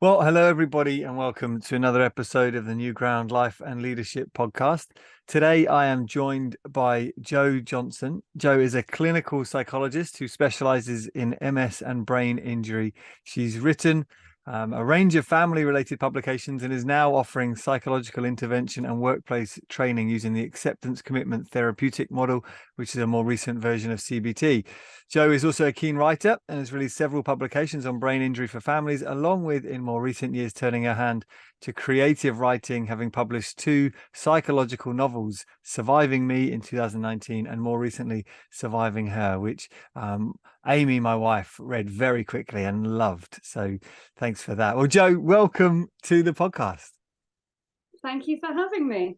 Well, hello, everybody, and welcome to another episode of the New Ground Life and Leadership podcast. Today, I am joined by Jo Johnson. Jo is a clinical psychologist who specializes in MS and brain injury. She's written a range of family-related publications and is now offering psychological intervention and workplace training using the acceptance commitment therapeutic model, which is a more recent version of CBT. Jo is also a keen writer and has released several publications on brain injury for families, along with, in more recent years, turning her hand to creative writing, having published two psychological novels, Surviving Me in 2019 and more recently, Surviving Her, which Amy, my wife, read very quickly and loved. So thanks for that. Well, Jo, welcome to the podcast. Thank you for having me.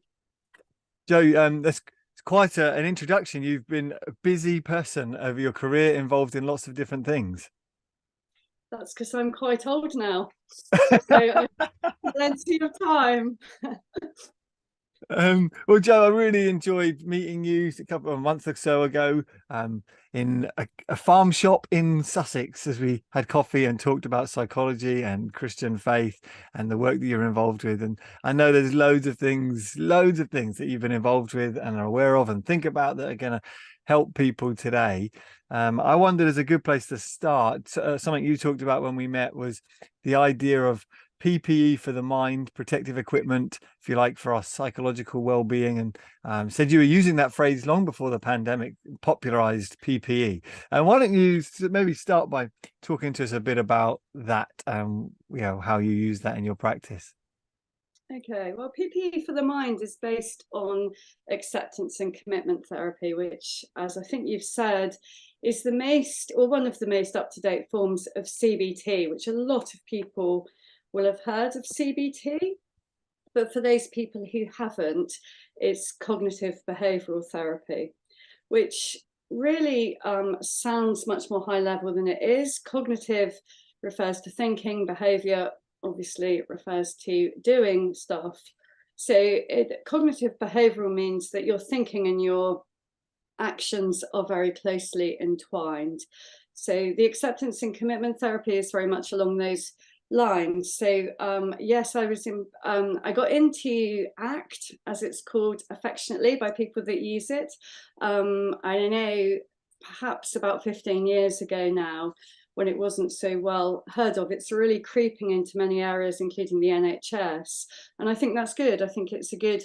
Jo, that's quite an introduction. You've been a busy person over your career, involved in lots of different things. That's because I'm quite old now. So I have plenty of time. Well, Jo, I really enjoyed meeting you a couple of months or so ago in a farm shop in Sussex as we had coffee and talked about psychology and Christian faith and the work that you're involved with. And I know there's loads of things that you've been involved with and are aware of and think about that are going to help people today. I wondered, as a good place to start, something you talked about when we met was the idea of PPE for the mind, protective equipment, if you like, for our psychological well-being, and said you were using that phrase long before the pandemic popularized PPE. And why don't you maybe start by talking to us a bit about that, how you use that in your practice? Okay, well, PPE for the mind is based on acceptance and commitment therapy, which, as I think you've said, is the most, or one of the most up-to-date forms of CBT, which a lot of people will have heard of CBT. But for those people who haven't, it's cognitive behavioral therapy, which really sounds much more high level than it is. Cognitive refers to thinking, behavior obviously it refers to doing stuff. So cognitive behavioral means that your thinking and your actions are very closely entwined. So the acceptance and commitment therapy is very much along those lines. So yes, I got into ACT, as it's called affectionately by people that use it. I know perhaps about 15 years ago now, when it wasn't so well heard of. It's really creeping into many areas, including the NHS. And I think that's good. I think it's a good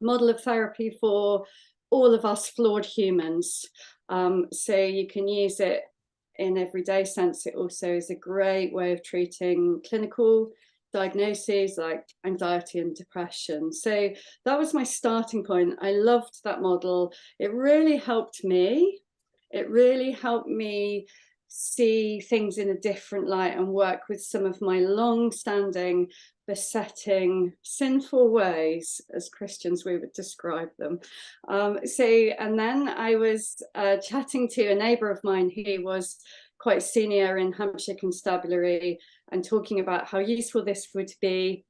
model of therapy for all of us flawed humans. So you can use it in everyday sense. It also is a great way of treating clinical diagnoses like anxiety and depression. So that was my starting point. I loved that model. It really helped me. It really helped me see things in a different light and work with some of my long-standing besetting sinful ways, as Christians we would describe them. And then I was chatting to a neighbour of mine who was quite senior in Hampshire Constabulary and talking about how useful this would be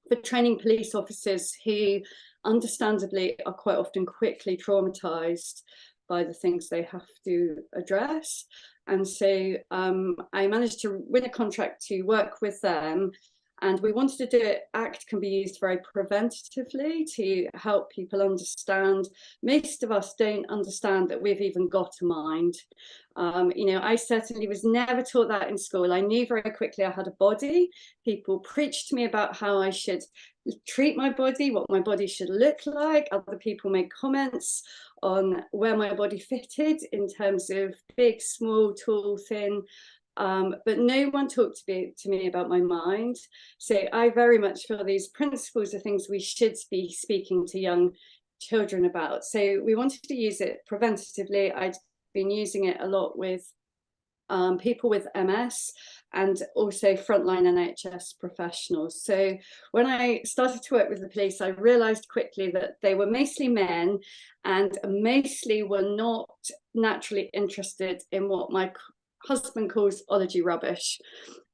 for training police officers who understandably are quite often quickly traumatized by the things they have to address. And so I managed to win a contract to work with them. And we wanted to do it. ACT can be used very preventatively to help people understand. Most of us don't understand that we've even got a mind. I certainly was never taught that in school. I knew very quickly I had a body. People preached to me about how I should treat my body, what my body should look like. Other people made comments on where my body fitted in terms of big, small, tall, thin. But no one talked to me about my mind. So I very much feel these principles are things we should be speaking to young children about. So we wanted to use it preventatively. I'd been using it a lot with people with MS and also frontline NHS professionals. So when I started to work with the police, I realized quickly that they were mostly men and mostly were not naturally interested in what my husband calls ology rubbish.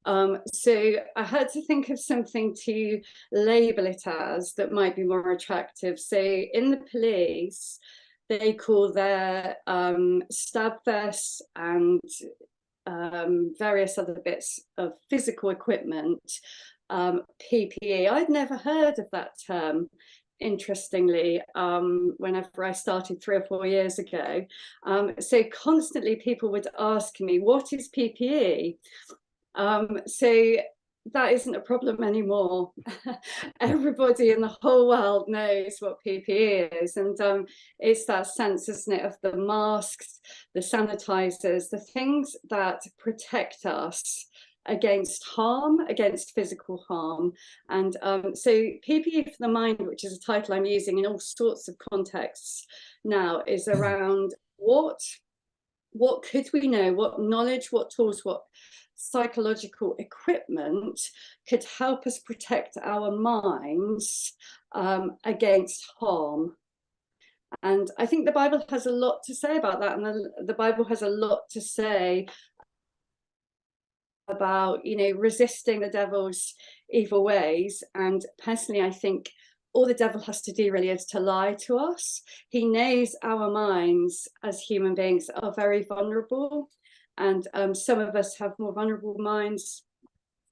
So I had to think of something to label it as that might be more attractive. So in the police, they call their stab vests and various other bits of physical equipment, PPE. I'd never heard of that term, interestingly, whenever I started 3 or 4 years ago. So constantly people would ask me, what is PPE? So that isn't a problem anymore. Everybody in the whole world knows what PPE is, and it's that sense, isn't it, of the masks, the sanitizers, the things that protect us against harm, against physical harm. And so PPE for the Mind, which is a title I'm using in all sorts of contexts now, is around what could we know, what knowledge, what tools, what psychological equipment could help us protect our minds against harm. And I think the Bible has a lot to say about that, and the Bible has a lot to say about, you know, resisting the devil's evil ways. And personally, I think all the devil has to do really is to lie to us. He knows our minds as human beings are very vulnerable, and some of us have more vulnerable minds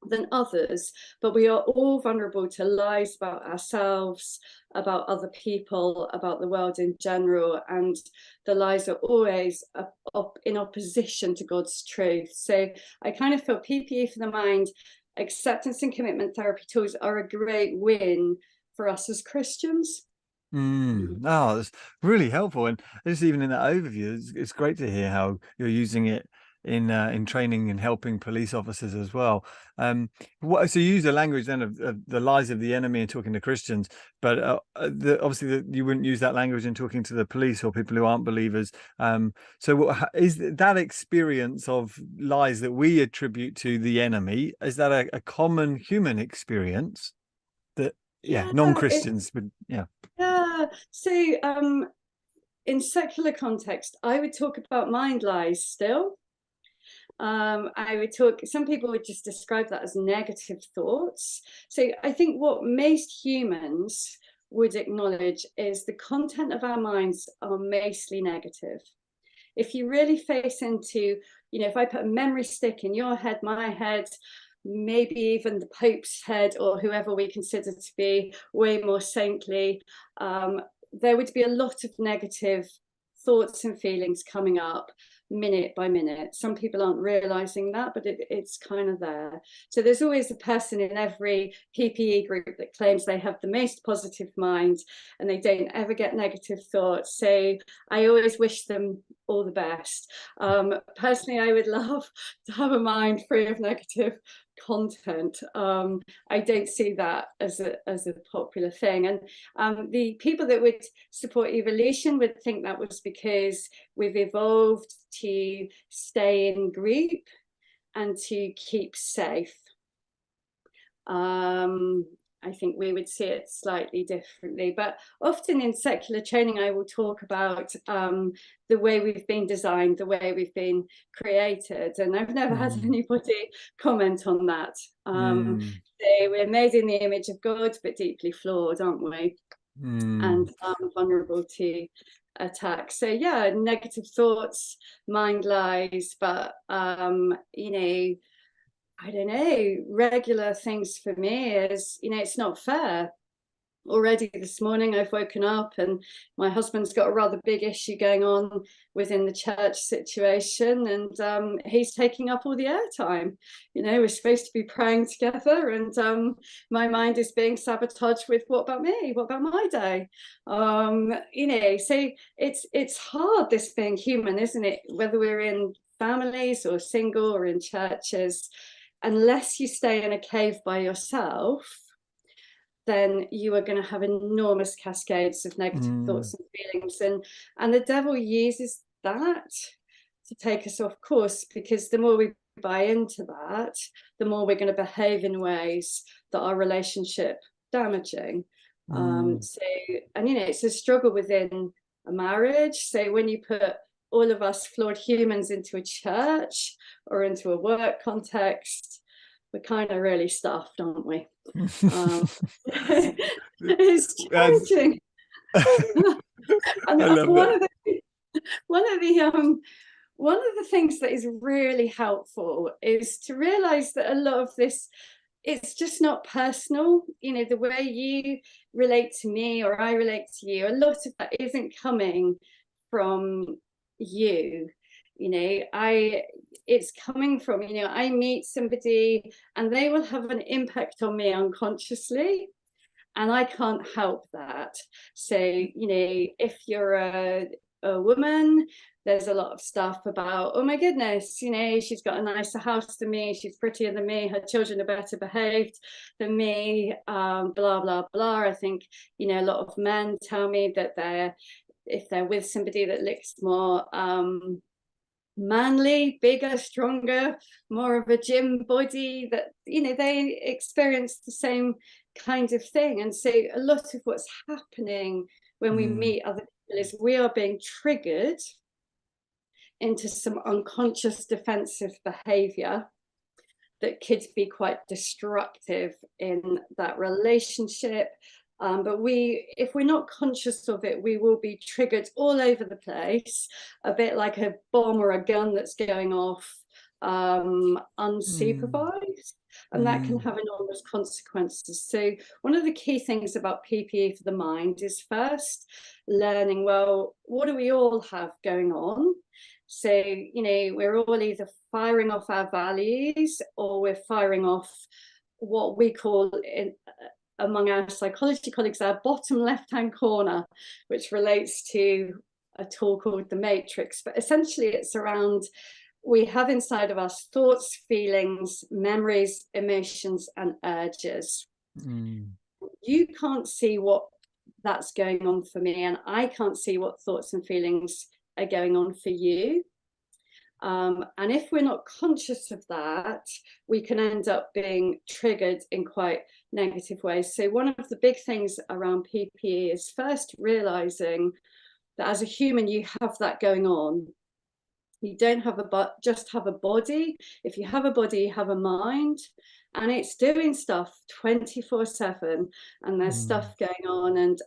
than others, but we are all vulnerable to lies about ourselves, about other people, about the world in general, and the lies are always in opposition to God's truth. So I kind of feel PPE for the Mind, acceptance and commitment therapy tools are a great win for us as Christians. Oh, that's really helpful. And just even in that overview, it's great to hear how you're using it in training and helping police officers as well. So you use the language then of the lies of the enemy and talking to Christians, but obviously you wouldn't use that language in talking to the police or people who aren't believers. So what is that experience of lies that we attribute to the enemy? Is that a common human experience that, Yeah, non-Christians would, yeah. So in secular context, I would talk about mind lies still. I would talk, some people would just describe that as negative thoughts. So I think what most humans would acknowledge is the content of our minds are mostly negative. If you really face into, you know, if I put a memory stick in your head, my head, maybe even the Pope's head, or whoever we consider to be way more saintly, there would be a lot of negative thoughts and feelings coming up minute by minute. Some people aren't realizing that, but it's kind of there. So there's always a person in every PPE group that claims they have the most positive mind and they don't ever get negative thoughts. So I always wish them all the best. Personally, I would love to have a mind free of negative content. I don't see that as a popular thing. And the people that would support evolution would think that was because we've evolved to stay in group and to keep safe. I think we would see it slightly differently, but often in secular training, I will talk about the way we've been designed, the way we've been created, and I've never had anybody comment on that. So we're made in the image of God, but deeply flawed, aren't we? And vulnerable to attack. So yeah, negative thoughts, mind lies, but you know, I don't know, regular things for me is, you know, it's not fair. Already this morning I've woken up and my husband's got a rather big issue going on within the church situation, and he's taking up all the airtime. You know, we're supposed to be praying together, and my mind is being sabotaged with what about me, what about my day? You know, so it's hard, this being human, isn't it, whether we're in families or single or in churches. Unless you stay in a cave by yourself, then you are going to have enormous cascades of negative thoughts and feelings. And the devil uses that to take us off course, because the more we buy into that, the more we're going to behave in ways that are relationship damaging. So, and you know, it's a struggle within a marriage. So when you put all of us flawed humans into a church or into a work context, we're kind of really stuffed, aren't we? It's challenging. And one of the one of the things that is really helpful is to realize that a lot of this, it's just not personal. You know, the way you relate to me or I relate to you, a lot of that isn't coming from you. You know, it's coming from, you know, I meet somebody and they will have an impact on me unconsciously, and I can't help that. So, you know, if you're a woman, there's a lot of stuff about, oh my goodness, you know, she's got a nicer house than me, she's prettier than me, her children are better behaved than me, blah, blah, blah. I think, you know, a lot of men tell me that if they're with somebody that looks more manly, bigger, stronger, more of a gym body, that, you know, they experience the same kind of thing. And so a lot of what's happening when we meet other people is we are being triggered into some unconscious defensive behavior that could be quite destructive in that relationship. But if we're not conscious of it, we will be triggered all over the place, a bit like a bomb or a gun that's going off unsupervised, and that can have enormous consequences. So one of the key things about PPE for the mind is first learning, well, what do we all have going on? So, you know, we're all either firing off our values or we're firing off what we call among our psychology colleagues, our bottom left-hand corner, which relates to a tool called the matrix. But essentially it's around, we have inside of us thoughts, feelings, memories, emotions, and urges. You can't see what that's going on for me, and I can't see what thoughts and feelings are going on for you. And if we're not conscious of that, we can end up being triggered in quite negative ways. So one of the big things around PPE is first realizing that as a human, you have that going on. You don't have just have a body. If you have a body, you have a mind, and it's doing stuff 24/7, and there's stuff going on, and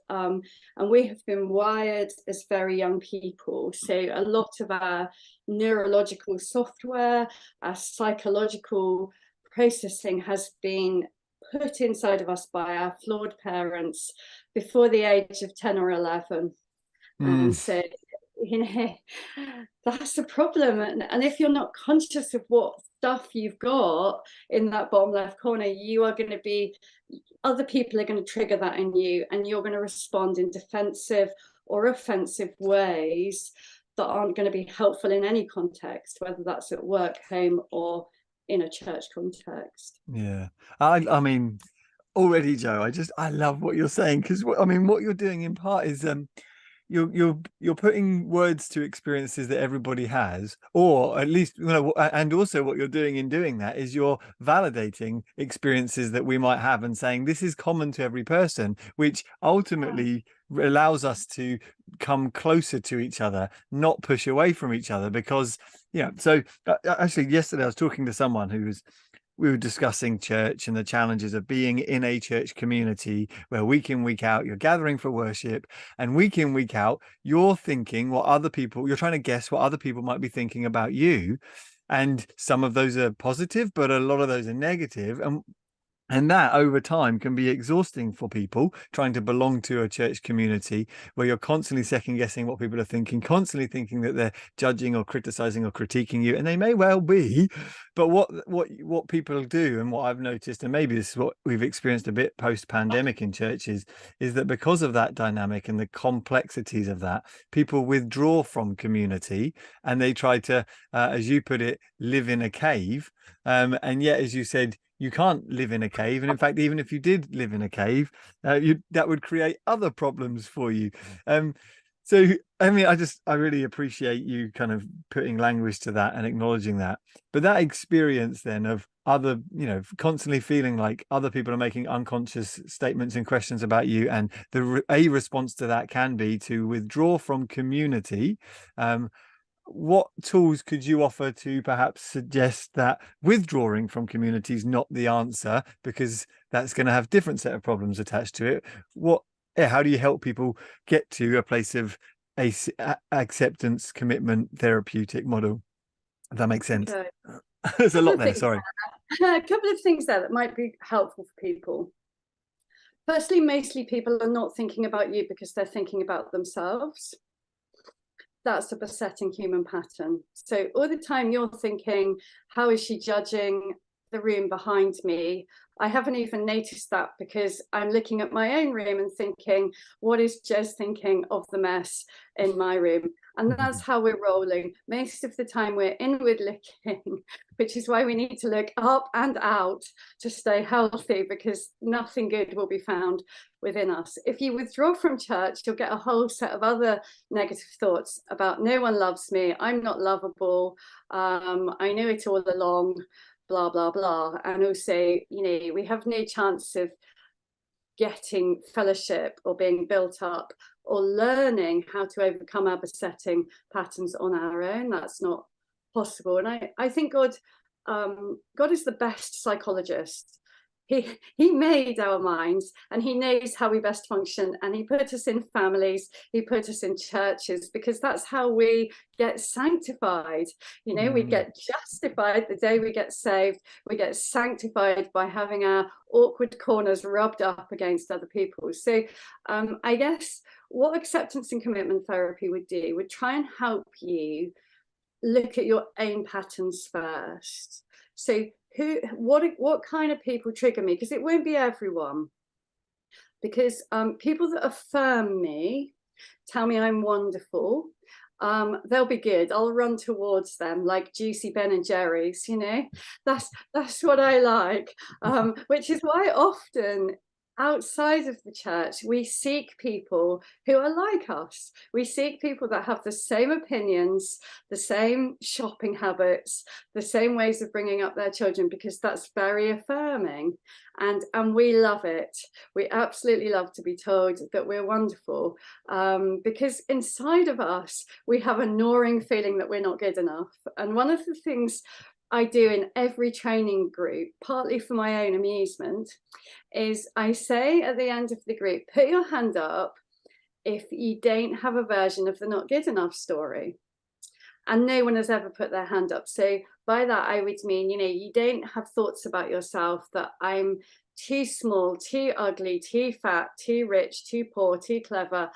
we have been wired as very young people. So a lot of our neurological software, our psychological processing has been put inside of us by our flawed parents before the age of 10 or 11. And so, you know, that's a problem. And if you're not conscious of what stuff you've got in that bottom left corner, you are going to be, other people are going to trigger that in you, and you're going to respond in defensive or offensive ways that aren't going to be helpful in any context, whether that's at work, home, or in a church context. Yeah. I mean, already, Joe, I love what you're saying, because I mean, what you're doing in part is you're putting words to experiences that everybody has, or at least, you know, and also what you're doing in doing that is you're validating experiences that we might have and saying this is common to every person, which ultimately allows us to come closer to each other, not push away from each other. Because, you know, so actually yesterday I was talking to someone we were discussing church and the challenges of being in a church community where week in, week out, you're gathering for worship, and week in, week out, you're thinking you're trying to guess what other people might be thinking about you. And some of those are positive, but a lot of those are negative. And that over time can be exhausting for people trying to belong to a church community where you're constantly second guessing what people are thinking, constantly thinking that they're judging or criticizing or critiquing you. And they may well be, but what people do, and what I've noticed, and maybe this is what we've experienced a bit post-pandemic in churches, is that because of that dynamic and the complexities of that, people withdraw from community and they try to, as you put it, live in a cave. And yet, as you said, you can't live in a cave. And in fact, even if you did live in a cave, that would create other problems for you. So, I mean, I really appreciate you kind of putting language to that and acknowledging that. But that experience then of other, you know, constantly feeling like other people are making unconscious statements and questions about you, and a response to that can be to withdraw from community. What tools could you offer to perhaps suggest that withdrawing from community is not the answer, because that's going to have different set of problems attached to it? How do you help people get to a place of acceptance commitment therapeutic model. If that makes sense. Okay. There's a Couple lot of there. things Sorry. there. A couple of things there that might be helpful for people. Firstly, mostly people are not thinking about you because they're thinking about themselves. That's a besetting human pattern. So all the time you're thinking, how is she judging the room behind me? I haven't even noticed that because I'm looking at my own room and thinking, what is Jez thinking of the mess in my room? And that's how we're rolling. Most of the time we're inward looking, which is why we need to look up and out to stay healthy, because nothing good will be found within us. If you withdraw from church, you'll get a whole set of other negative thoughts about no one loves me, I'm not lovable, I knew it all along, blah, blah, blah. And also, we have no chance of getting fellowship or being built up or learning how to overcome our besetting patterns on our own. That's not possible. And I think God is the best psychologist. He made our minds and he knows how we best function, and he put us in families, he put us in churches, because that's how we get sanctified. We get justified the day we get saved. We get sanctified by having our awkward corners rubbed up against other people. So I guess what acceptance and commitment therapy would do would try and help you look at your own patterns first. So what kind of people trigger me? Because it won't be everyone. Because people that affirm me, tell me I'm wonderful, they'll be good. I'll run towards them like juicy Ben and Jerry's. That's what I like. Which is why often outside of the church, we seek people who are like us. We seek people that have the same opinions, the same shopping habits, the same ways of bringing up their children, because that's very affirming. And we love it. We absolutely love to be told that we're wonderful, because inside of us, we have a gnawing feeling that we're not good enough. And one of the things I do in every training group, partly for my own amusement, is I say at the end of the group, put your hand up if you don't have a version of the not good enough story. And no one has ever put their hand up. So by that, I would mean, you don't have thoughts about yourself that I'm too small, too ugly, too fat, too rich, too poor, too clever,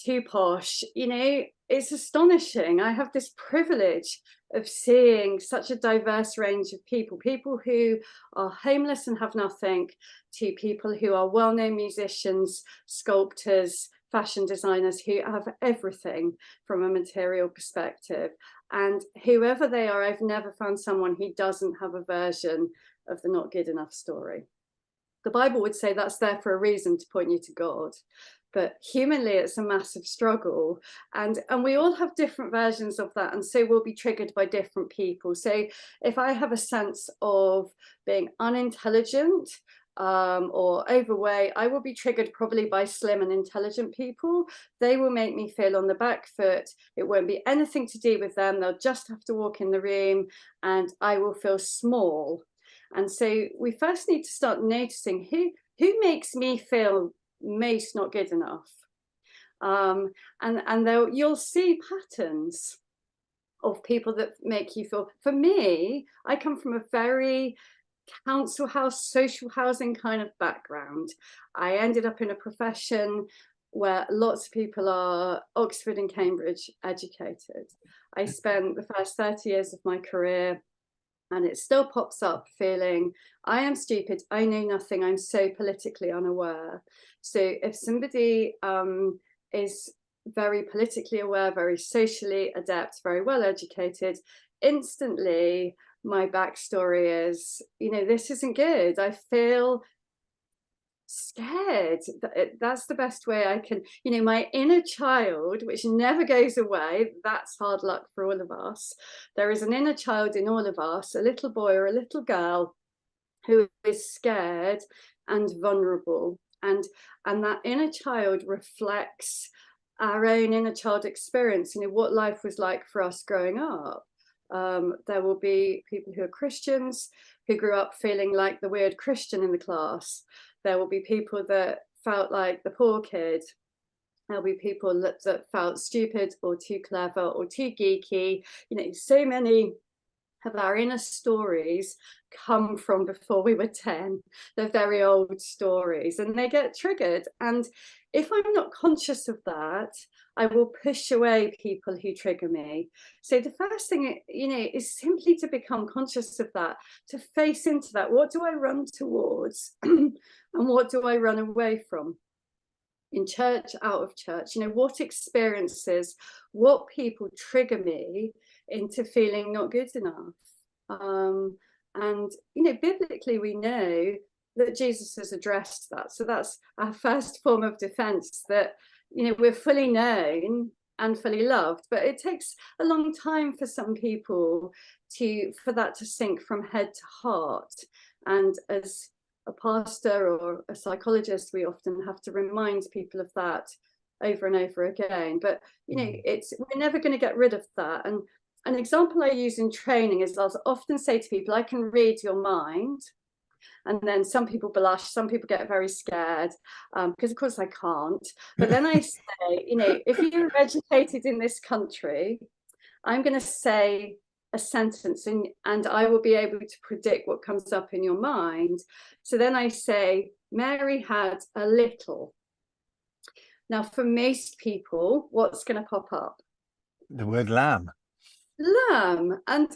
too posh. It's astonishing. I have this privilege of seeing such a diverse range of people who are homeless and have nothing, to people who are well-known musicians, sculptors, fashion designers, who have everything from a material perspective. And whoever they are, I've never found someone who doesn't have a version of the not good enough story. The Bible would say that's there for a reason, to point you to God. But humanly, it's a massive struggle. And we all have different versions of that. And so we'll be triggered by different people. So if I have a sense of being unintelligent or overweight, I will be triggered probably by slim and intelligent people. They will make me feel on the back foot. It won't be anything to do with them. They'll just have to walk in the room and I will feel small. And so we first need to start noticing who makes me feel most not good enough. And you'll see patterns of people that make you feel. For me, I come from a very council house, social housing kind of background. I ended up in a profession where lots of people are Oxford and Cambridge educated. I spent the first 30 years of my career, and it still pops up, feeling I am stupid, I know nothing, I'm so politically unaware. So if somebody is very politically aware, very socially adept, very well educated, instantly my backstory is, this isn't good. I feel scared. That's the best way I can, my inner child, which never goes away. That's hard luck for all of us. There is an inner child in all of us, a little boy or a little girl who is scared and vulnerable. And that inner child reflects our own inner child experience, what life was like for us growing up. There will be people who are Christians who grew up feeling like the weird Christian in the class. There will be people that felt like the poor kid. There'll be people that felt stupid or too clever or too geeky. So many of our inner stories come from before we were 10. They're very old stories and they get triggered. And if I'm not conscious of that, I will push away people who trigger me. So the first thing, is simply to become conscious of that, to face into that. What do I run towards and what do I run away from? In church, out of church, what experiences, what people trigger me into feeling not good enough. And biblically we know that Jesus has addressed that. So that's our first form of defense, that we're fully known and fully loved. But it takes a long time for some people for that to sink from head to heart. And as a pastor or a psychologist, we often have to remind people of that over and over again. But we're never going to get rid of that. And an example I use in training is I'll often say to people, I can read your mind. And then some people blush, some people get very scared, because of course I can't. But then I say, if you're educated in this country, I'm going to say a sentence and I will be able to predict what comes up in your mind. So then I say, Mary had a little. Now, for most people, what's going to pop up? The word lamb. Lamb. And,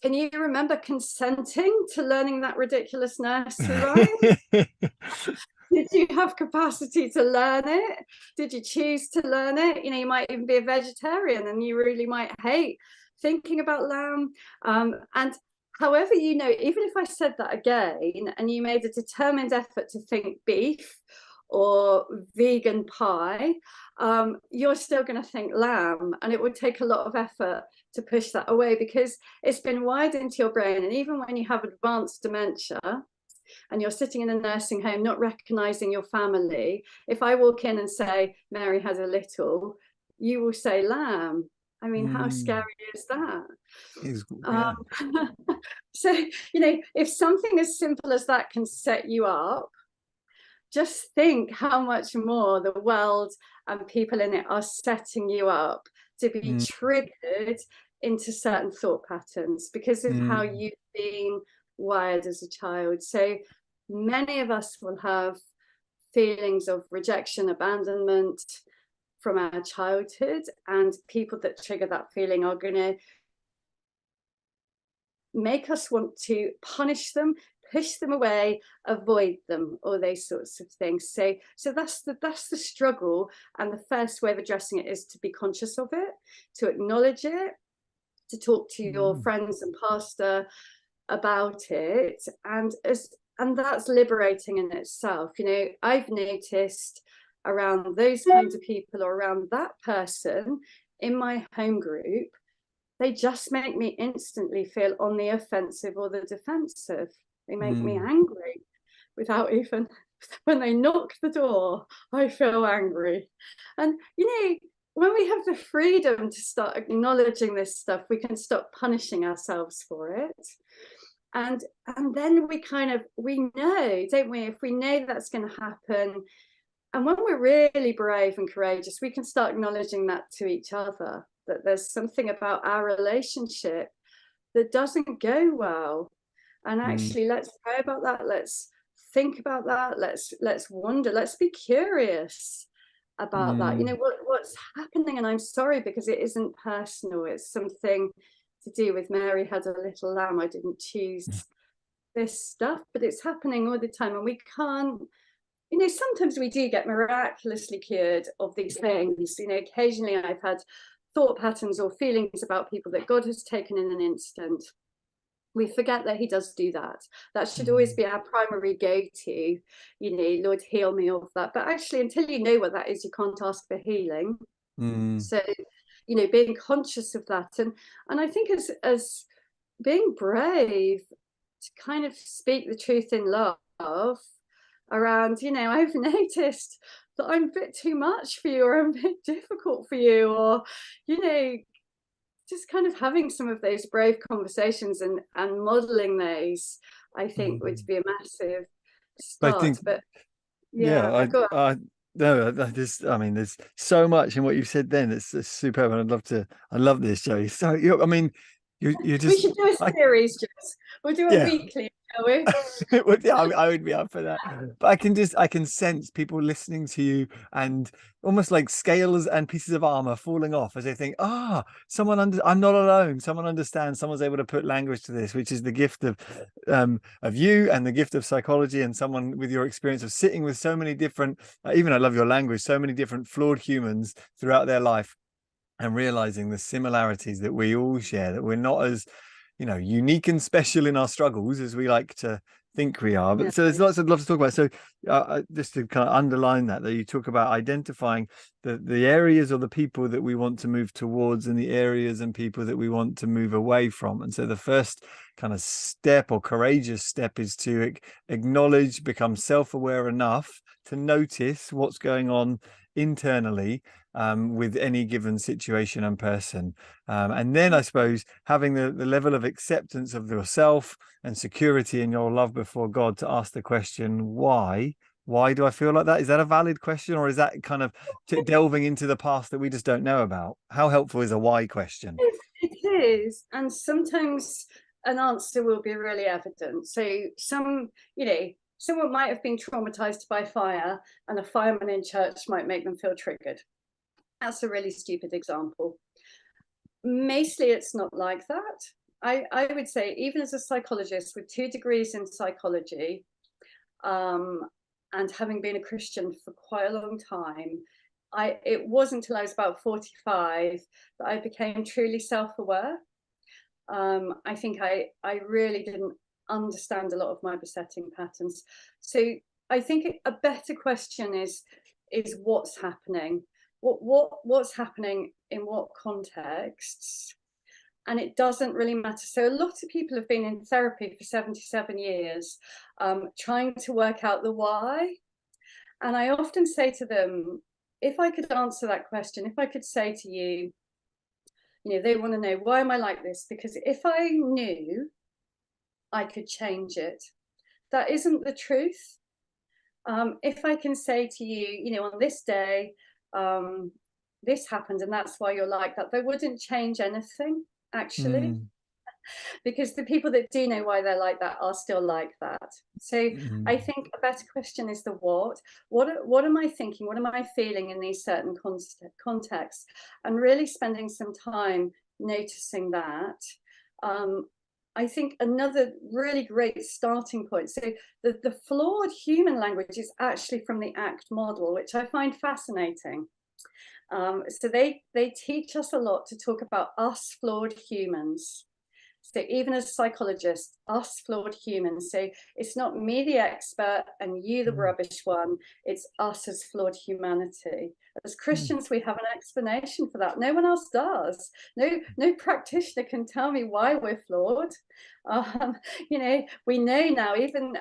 can you remember consenting to learning that ridiculous nursery rhyme? Did you have capacity to learn it? Did you choose to learn it? You might even be a vegetarian and you really might hate thinking about lamb. And however, even if I said that again and you made a determined effort to think beef or vegan pie, you're still going to think lamb. And it would take a lot of effort to push that away because it's been wired into your brain. And even when you have advanced dementia, and you're sitting in a nursing home not recognizing your family, if I walk in and say Mary has a little, you will say lamb. I mean, how scary is that? Yeah. So if something as simple as that can set you up, just think how much more the world and people in it are setting you up to be triggered into certain thought patterns because of how you've been wired as a child. So many of us will have feelings of rejection, abandonment from our childhood, and people that trigger that feeling are going to make us want to punish them, push them away, avoid them, all those sorts of things. So that's the struggle. And the first way of addressing it is to be conscious of it, to acknowledge it, to talk to your friends and pastor about it, and that's liberating in itself. I've noticed around those kinds of people or around that person in my home group, they just make me instantly feel on the offensive or the defensive. They make me angry without even, when they knock the door, I feel angry. And when we have the freedom to start acknowledging this stuff, we can stop punishing ourselves for it. And then we know, don't we, if we know that's going to happen, and when we're really brave and courageous, we can start acknowledging that to each other, that there's something about our relationship that doesn't go well. And actually, let's pray about that. Let's think about that. Let's wonder. Let's be curious about that. What's happening? And I'm sorry because it isn't personal. It's something to do with Mary had a little lamb. I didn't choose this stuff, but it's happening all the time, and we can't. Sometimes we do get miraculously cured of these things. Occasionally I've had thought patterns or feelings about people that God has taken in an instant. We forget that he does do that. That should always be our primary go-to, Lord, heal me of that. But actually, until you know what that is, you can't ask for healing. So, being conscious of that. And I think as being brave to kind of speak the truth in love around, I've noticed that I'm a bit too much for you, or I'm a bit difficult for you, or, just kind of having some of those brave conversations and modeling those, I think would be a massive start. I think, but yeah, No, I mean, there's so much in what you said then. It's superb, and I love this, Joe. So, I mean, you're We just, should do a I, series, Jess. We'll do a yeah, weekly, shall we? Yeah, I would be up for that. But I can sense people listening to you and almost like scales and pieces of armor falling off as they think, I'm not alone. Someone understands. Someone's able to put language to this, which is the gift of you and the gift of psychology, and someone with your experience of sitting with so many different, even I love your language, so many different flawed humans throughout their life, and realizing the similarities that we all share, that we're not as, unique and special in our struggles as we like to think we are. No. But so there's lots to talk about. So just to kind of underline that you talk about identifying the areas or the people that we want to move towards, and the areas and people that we want to move away from. And so the first kind of step, or courageous step, is to acknowledge, become self-aware enough to notice what's going on internally, with any given situation and person. And then I suppose having the level of acceptance of yourself and security in your love before God to ask the question, why? Why do I feel like that? Is that a valid question, or is that kind of delving into the past that we just don't know about? How helpful is a why question? It is. And sometimes an answer will be really evident. So someone might have been traumatized by fire, and a fireman in church might make them feel triggered. That's a really stupid example. Mostly it's not like that. I would say, even as a psychologist with 2 degrees in psychology, and having been a Christian for quite a long time, it wasn't until I was about 45 that I became truly self-aware. I think I really didn't understand a lot of my besetting patterns. So I think a better question is what's happening? What's happening in what contexts? And it doesn't really matter. So a lot of people have been in therapy for 77 years, trying to work out the why. And I often say to them, if I could answer that question, if I could say to you, they want to know, why am I like this? Because if I knew, I could change it. That isn't the truth. If I can say to you, on this day, this happened and that's why you're like that, they wouldn't change anything, actually. Mm, Because the people that do know why they're like that are still like that. So I mm, think a better question is the what. What am I thinking? What am I feeling in these certain contexts? And really spending some time noticing that. I think another really great starting point. So the flawed human language is actually from the ACT model, which I find fascinating. So they teach us a lot to talk about us flawed humans. So even as psychologists, us flawed humans. So it's not me, the expert, and you, the mm, rubbish one. It's us as flawed humanity. As mm. Christians, we have an explanation for that. No one else does. No practitioner can tell me why we're flawed. Um, we know now, even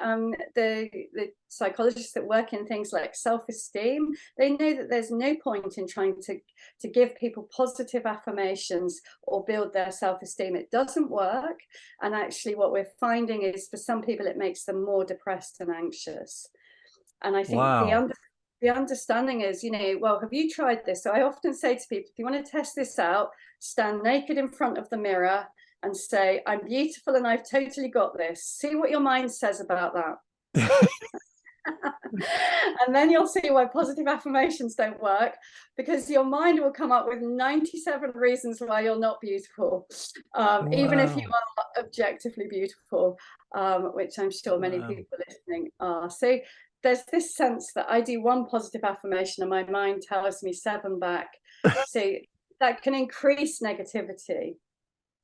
the psychologists that work in things like self-esteem, they know that there's no point in trying to give people positive affirmations or build their self-esteem. It doesn't work. And actually what we're finding is, for some people, it makes them more depressed and anxious. And I think Wow. the understanding is, well, have you tried this? So I often say to people, if you want to test this out, stand naked in front of the mirror and say, I'm beautiful and I've totally got this. See what your mind says about that. And then you'll see why positive affirmations don't work, because your mind will come up with 97 reasons why you're not beautiful, even if you Wow. are objectively beautiful, which I'm sure many Wow. people listening are. So there's this sense that I do one positive affirmation and my mind tells me 7 back. So that can increase negativity.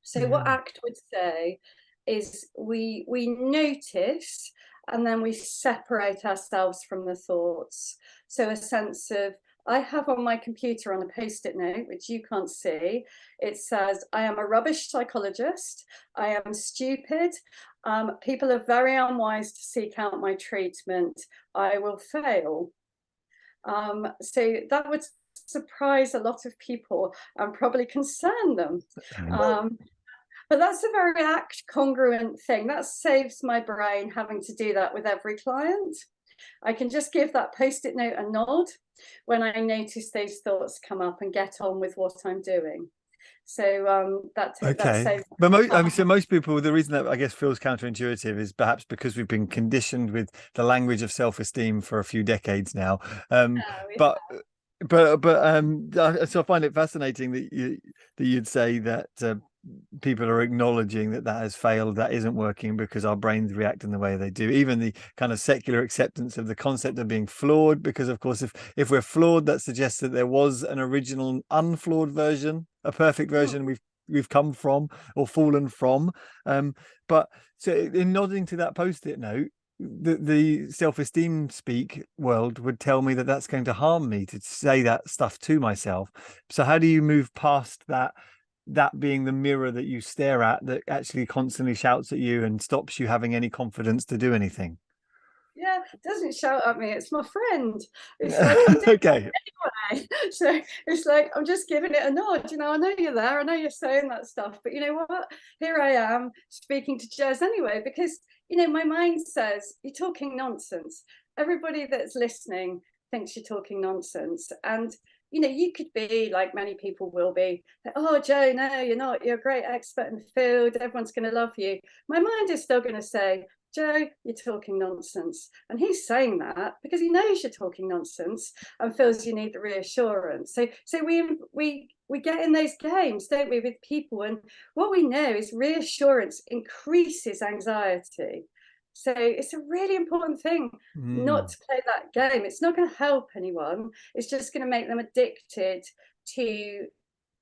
So what Yeah. ACT would say is we notice and then we separate ourselves from the thoughts. So a sense of, I have on my computer on a post-it note, which you can't see, it says, I am a rubbish psychologist. I am stupid. People are very unwise to seek out my treatment. I will fail. So that would surprise a lot of people and probably concern them. But that's a very ACT congruent thing. That saves my brain having to do that with every client. I can just give that post-it note a nod when I notice those thoughts come up and get on with what I'm doing. So that Okay. saves But I mean, so most people, the reason that I guess feels counterintuitive is perhaps because we've been conditioned with the language of self-esteem for a few decades now. we But so I find it fascinating that you'd say that people are acknowledging that has failed, that isn't working because our brains react in the way they do. Even the kind of secular acceptance of the concept of being flawed, because of course, if we're flawed, that suggests that there was an original unflawed version, a perfect version we've come from or fallen from. But so in nodding to that post-it note, the self-esteem speak world would tell me that that's going to harm me to say that stuff to myself. So how do you move past that being the mirror that you stare at that actually constantly shouts at you and stops you having any confidence to do anything? Yeah, it doesn't shout at me. It's my friend. It's like I'm doing Okay. it anyway. So it's like I'm just giving it a nod. You know, I know you're there. I know you're saying that stuff. But you know what? Here I am speaking to Jez anyway, because you know my mind says you're talking nonsense. Everybody that's listening thinks you're talking nonsense, and you know you could be like many people will be. Oh, Joe, no, you're not. You're a great expert in the field. Everyone's going to love you. My mind is still going to say, Joe, you're talking nonsense. And he's saying that because he knows you're talking nonsense and feels you need the reassurance. So we get in those games, don't we, with people? And what we know is reassurance increases anxiety. So it's a really important thing not to play that game. It's not going to help anyone. It's just going to make them addicted to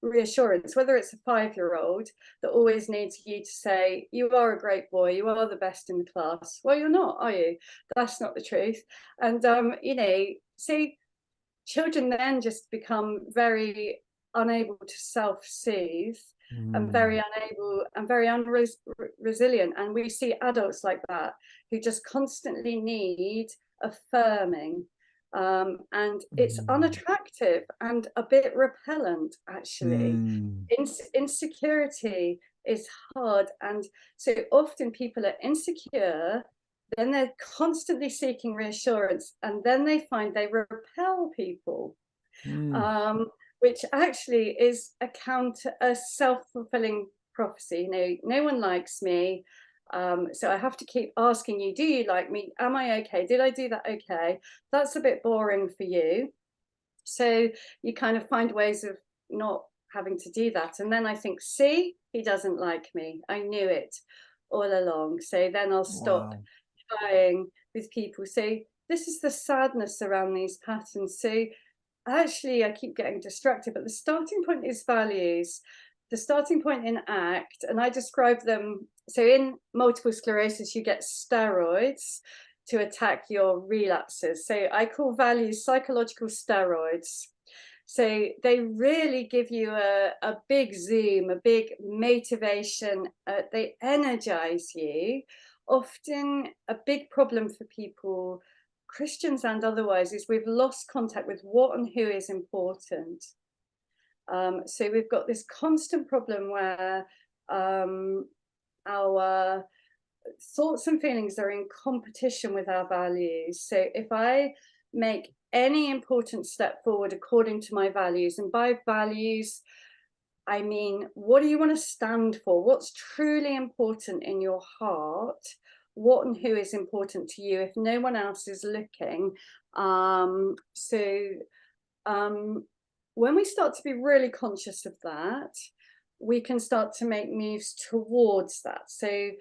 reassurance, whether it's a 5-year-old that always needs you to say, you are a great boy, you are the best in the class. Well, you're not, are you? That's not the truth. And you know, see, children then just become very unable to self-soothe and very unable and very unresilient. And we see adults like that who just constantly need affirming. And it's unattractive and a bit repellent, actually. Insecurity is hard. And so often people are insecure, then they're constantly seeking reassurance, and then they find they repel people, which actually is a self-fulfilling prophecy. You know, no one likes me, so I have to keep asking you, do you like me? Am I okay? Did I do that okay? That's a bit boring for you. So you kind of find ways of not having to do that. And then I think, see, he doesn't like me. I knew it all along. So then I'll stop trying with people. So this is the sadness around these patterns. So actually, I keep getting distracted, but the starting point is values. The starting point in ACT, and I describe them. So in multiple sclerosis, you get steroids to attack your relapses. So I call values psychological steroids. So they really give you a big zoom, a big motivation. They energize you. Often a big problem for people, Christians and otherwise, is we've lost contact with what and who is important. So we've got this constant problem where our thoughts and feelings are in competition with our values. So if I make any important step forward according to my values, and by values, I mean, what do you want to stand for? What's truly important in your heart? What and who is important to you if no one else is looking? When we start to be really conscious of that, we can start to make moves towards that. So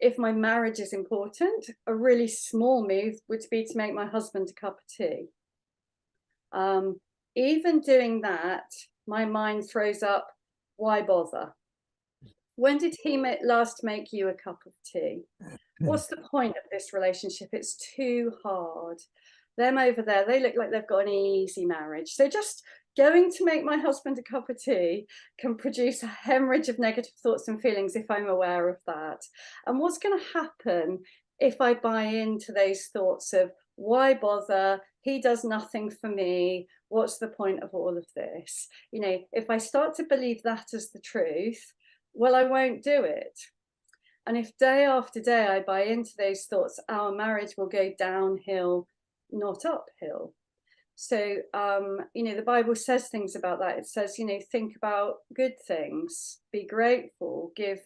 if my marriage is important, a really small move would be to make my husband a cup of tea. Even doing that, my mind throws up, why bother? When did he last make you a cup of tea? What's the point of this relationship? It's too hard. Them over there, they look like they've got an easy marriage. So just going to make my husband a cup of tea can produce a hemorrhage of negative thoughts and feelings if I'm aware of that. And what's going to happen if I buy into those thoughts of, why bother? He does nothing for me. What's the point of all of this? You know, if I start to believe that as the truth, well, I won't do it. And if day after day I buy into those thoughts, our marriage will go downhill not uphill. So, the Bible says things about that. It says, think about good things, be grateful, give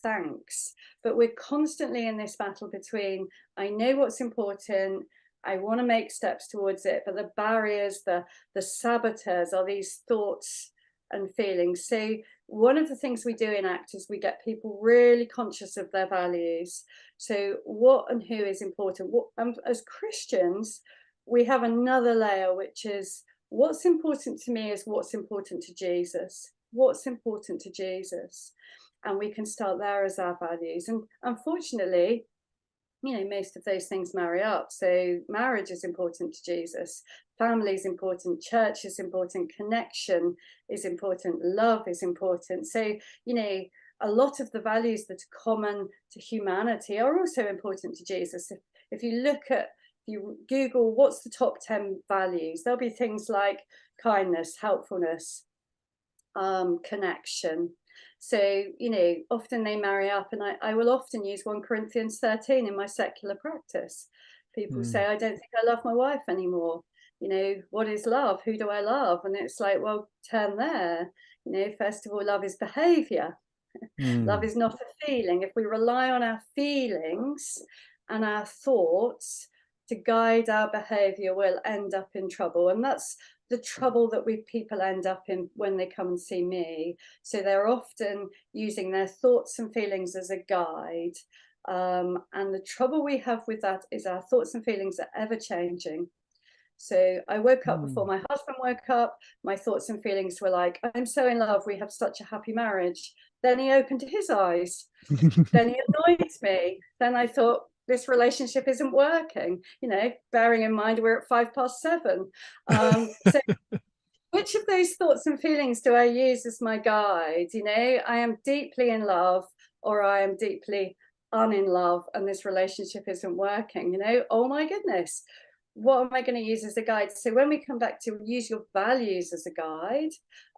thanks. But we're constantly in this battle between, I know what's important, I want to make steps towards it, but the barriers, the saboteurs are these thoughts and feelings. So one of the things we do in ACT is we get people really conscious of their values. So what and who is important. As Christians, we have another layer, which is what's important to me is what's important to Jesus. What's important to Jesus? And we can start there as our values. And unfortunately, most of those things marry up. So marriage is important to Jesus, family is important, church is important, connection is important, love is important. So, a lot of the values that are common to humanity are also important to Jesus. If you Google what's the top 10 values, there'll be things like kindness, helpfulness, connection. So, often they marry up, and I will often use 1 Corinthians 13 in my secular practice. People say, I don't think I love my wife anymore. What is love? Who do I love? And it's like, well, turn there. First of all, love is behavior. Love is not a feeling. If we rely on our feelings and our thoughts to guide our behavior, we'll end up in trouble. And that's the trouble that people end up in when they come and see me. So they're often using their thoughts and feelings as a guide. And the trouble we have with that is our thoughts and feelings are ever changing. So I woke up before my husband woke up. My thoughts and feelings were like, I'm so in love. We have such a happy marriage. Then he opened his eyes. Then he annoyed me. Then I thought, this relationship isn't working, bearing in mind we're at 7:05. So which of those thoughts and feelings do I use as my guide? I am deeply in love, or I am deeply unin love, and this relationship isn't working. Oh my goodness, what am I going to use as a guide? So when we come back to use your values as a guide,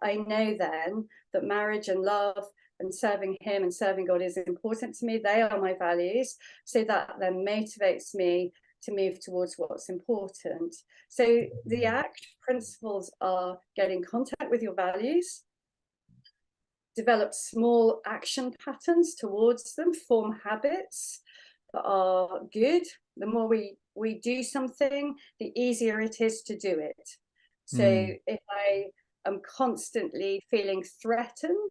I know then that marriage and love and serving him and serving God is important to me. They are my values. So that then motivates me to move towards what's important. So the ACT principles are get in contact with your values, develop small action patterns towards them, form habits that are good. The more we do something, the easier it is to do it. So if I am constantly feeling threatened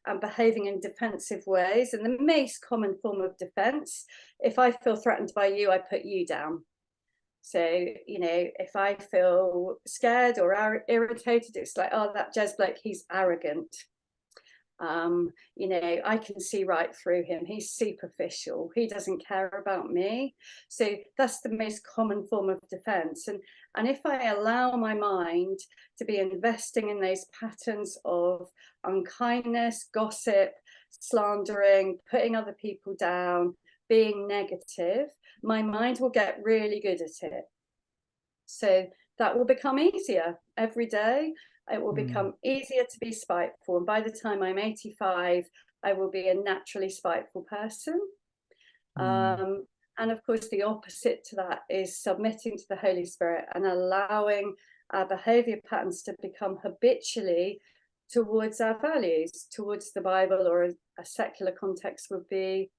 and behaving in defensive ways, and the most common form of defense, if I feel threatened by you, I put you down. So, if I feel scared or irritated, it's like, oh, that Jez bloke, he's arrogant. I can see right through him. He's superficial. He doesn't care about me. So that's the most common form of defense. And if I allow my mind to be investing in those patterns of unkindness, gossip, slandering, putting other people down, being negative, my mind will get really good at it. So that will become easier every day. It will become easier to be spiteful. And by the time I'm 85, I will be a naturally spiteful person. And of course, the opposite to that is submitting to the Holy Spirit and allowing our behavior patterns to become habitually towards our values, towards the Bible, or a secular context would be,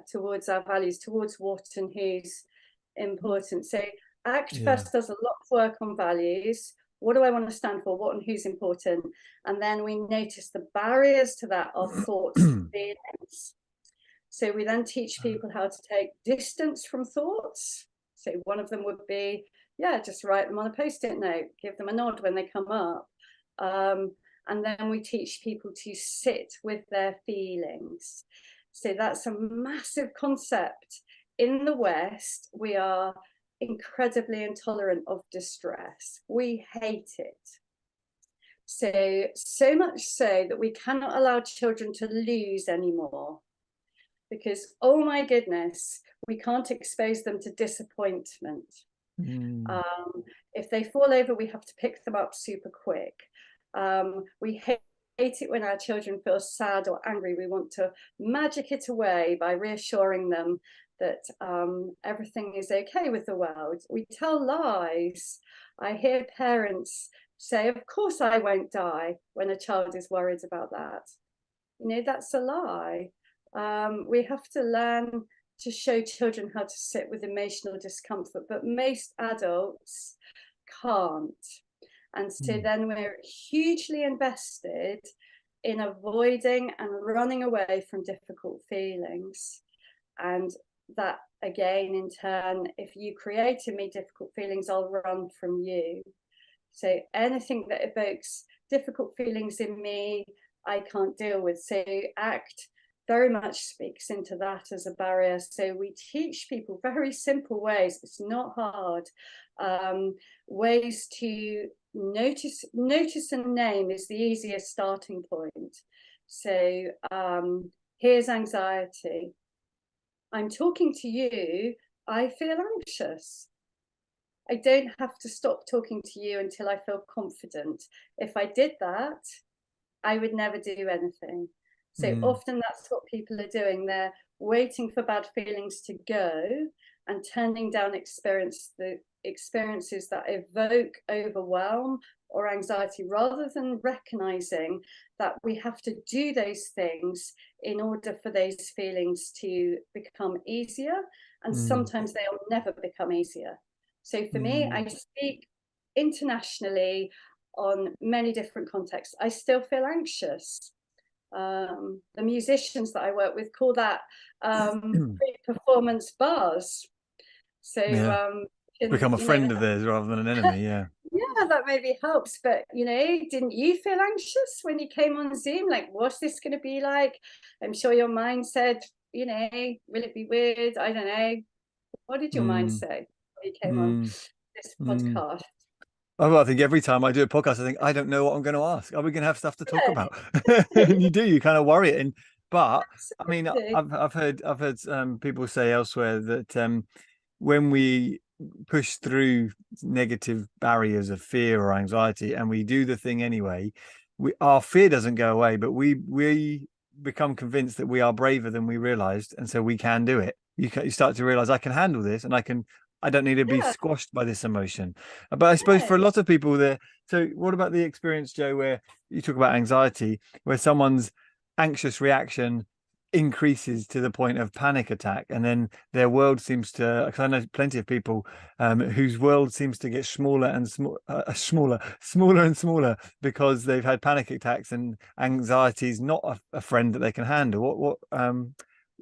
towards our values, towards what and who's important. So ACT First does a lot of work on values. What do I want to stand for? What and who's important? And then we notice the barriers to that are thoughts and feelings. So we then teach people how to take distance from thoughts. So one of them would be, just write them on a post-it note, give them a nod when they come up. And then we teach people to sit with their feelings. So that's a massive concept. In the West, we are incredibly intolerant of distress. We hate it. So much so that we cannot allow children to lose anymore. Because, oh my goodness, we can't expose them to disappointment. If they fall over, we have to pick them up super quick. We hate it when our children feel sad or angry. We want to magic it away by reassuring them that everything is okay with the world. We tell lies. I hear parents say, of course I won't die, when a child is worried about that. That's a lie. We have to learn to show children how to sit with emotional discomfort, but most adults can't. And so then we're hugely invested in avoiding and running away from difficult feelings. And that, again, in turn, if you create in me difficult feelings, I'll run from you. So anything that evokes difficult feelings in me, I can't deal with. So ACT very much speaks into that as a barrier. So we teach people very simple ways, it's not hard, ways to notice and name is the easiest starting point. So here's anxiety. I'm talking to you, I feel anxious. I don't have to stop talking to you until I feel confident. If I did that, I would never do anything. So often that's what people are doing. They're waiting for bad feelings to go and turning down the experiences that evoke overwhelm or anxiety, rather than recognizing that we have to do those things in order for those feelings to become easier. And sometimes they'll never become easier. So for me, I speak internationally on many different contexts. I still feel anxious. The musicians that I work with call that pre-performance buzz. So become a friend of theirs rather than an enemy. Yeah. Yeah, that maybe helps. But didn't you feel anxious when you came on Zoom? Like, what's this going to be like? I'm sure your mind said, will it be weird? I don't know. What did your mind say when you came on this podcast? Oh, well, I think every time I do a podcast, I think I don't know what I'm going to ask. Are we going to have stuff to talk Yeah. about? And you kind of worry it. But I mean, Absolutely. I've heard people say elsewhere that when we push through negative barriers of fear or anxiety, and we do the thing anyway, our fear doesn't go away, but we become convinced that we are braver than we realized, and so we can do it. You start to realize I can handle this, and I don't need to be Yeah. squashed by this emotion. But I suppose for a lot of people there, so what about the experience, Joe, where you talk about anxiety, where someone's anxious reaction increases to the point of panic attack, and then their world seems to, because I know plenty of people whose world seems to get smaller and smaller and smaller because they've had panic attacks, and anxiety is not a friend that they can handle.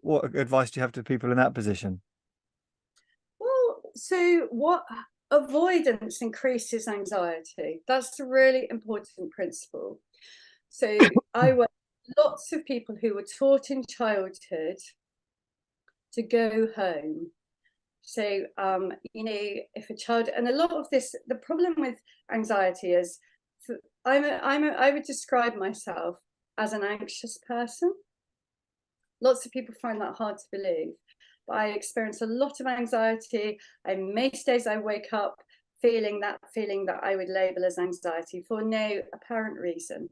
What advice do you have to people in that position? Well, so what avoidance increases anxiety. That's a really important principle. So I work with lots of people who were taught in childhood to go home. So if a child, and a lot of this, the problem with anxiety is, I would describe myself as an anxious person. Lots of people find that hard to believe, but I experience a lot of anxiety. And most days I wake up feeling that I would label as anxiety for no apparent reason.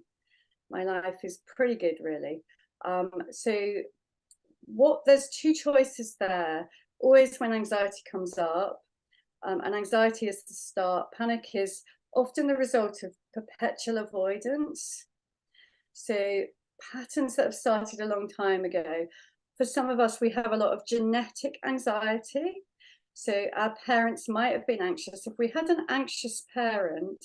My life is pretty good, really. So there's two choices there. Always when anxiety comes up, and anxiety is the start, panic is often the result of perpetual avoidance. So patterns that have started a long time ago. For some of us, we have a lot of genetic anxiety. So our parents might have been anxious. If we had an anxious parent,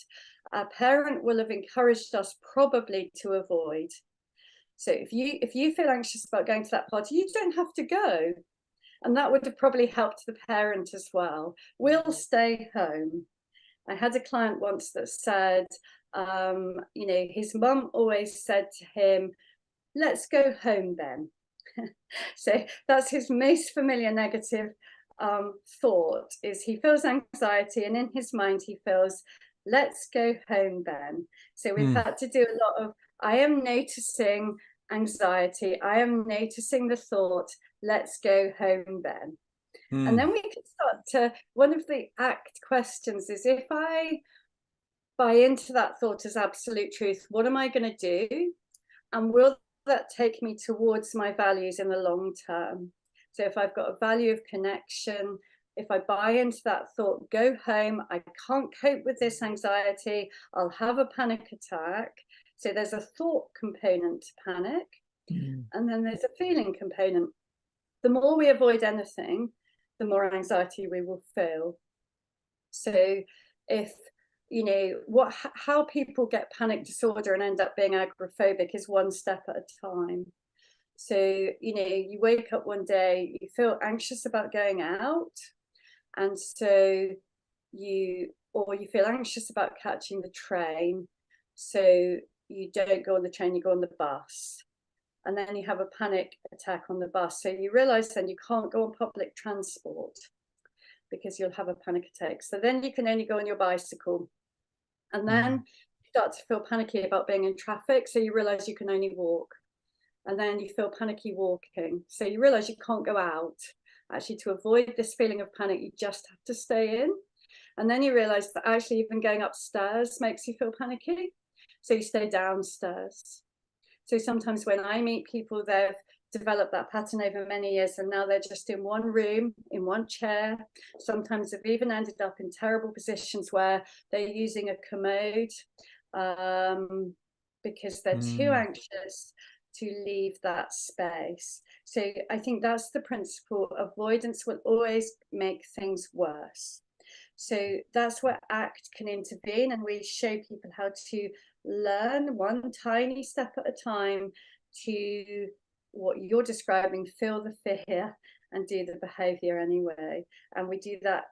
our parent will have encouraged us probably to avoid. So if you feel anxious about going to that party, you don't have to go. And that would have probably helped the parent as well. We'll stay home. I had a client once that said, his mum always said to him, let's go home then. So that's his most familiar negative thought, is he feels anxiety, and in his mind he feels, let's go home then. So we've had to do a lot of, I am noticing anxiety, I am noticing the thought, let's go home then. And then we can start to, one of the ACT questions is, if I buy into that thought as absolute truth, what am I going to do? And will that take me towards my values in the long term? So if I've got a value of connection, if I buy into that thought, go home, I can't cope with this anxiety, I'll have a panic attack. So there's a thought component to panic, and then there's a feeling component. The more we avoid anything, the more anxiety we will feel. So if how people get panic disorder and end up being agoraphobic is one step at a time. So you wake up one day, you feel anxious about going out, and so you feel anxious about catching the train, so you don't go on the train, you go on the bus, and then you have a panic attack on the bus. So you realize then you can't go on public transport because you'll have a panic attack. So then you can only go on your bicycle, and then you start to feel panicky about being in traffic, so you realize you can only walk, and then you feel panicky walking, so you realize you can't go out. Actually, to avoid this feeling of panic, you just have to stay in. And then you realize that actually even going upstairs makes you feel panicky, so you stay downstairs. So sometimes when I meet people, they've developed that pattern over many years, and now they're just in one room, in one chair. Sometimes they've even ended up in terrible positions where they're using a commode because they're too anxious to leave that space. So I think that's the principle. Avoidance will always make things worse. So that's where ACT can intervene, and we show people how to learn one tiny step at a time to, what you're describing, feel the fear and do the behavior anyway. And we do that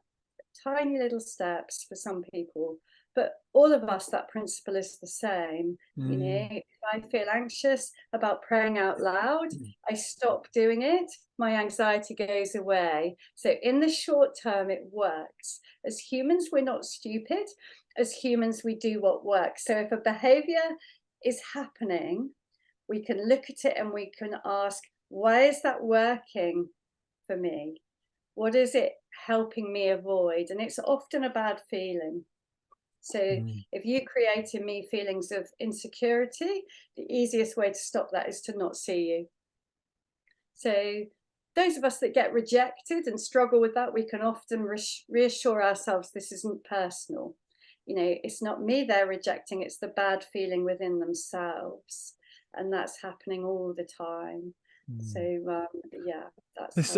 tiny little steps for some people, but all of us, that principle is the same. If I feel anxious about praying out loud, I stop doing it, my anxiety goes away. So in the short term, it works. As humans, we're not stupid. As humans, we do what works. So if a behavior is happening, we can look at it and we can ask, why is that working for me? What is it helping me avoid? And it's often a bad feeling. So if you create in me feelings of insecurity, the easiest way to stop that is to not see you. So those of us that get rejected and struggle with that, we can often reassure ourselves this isn't personal. It's not me they're rejecting, it's the bad feeling within themselves. And that's happening all the time. So yeah, that's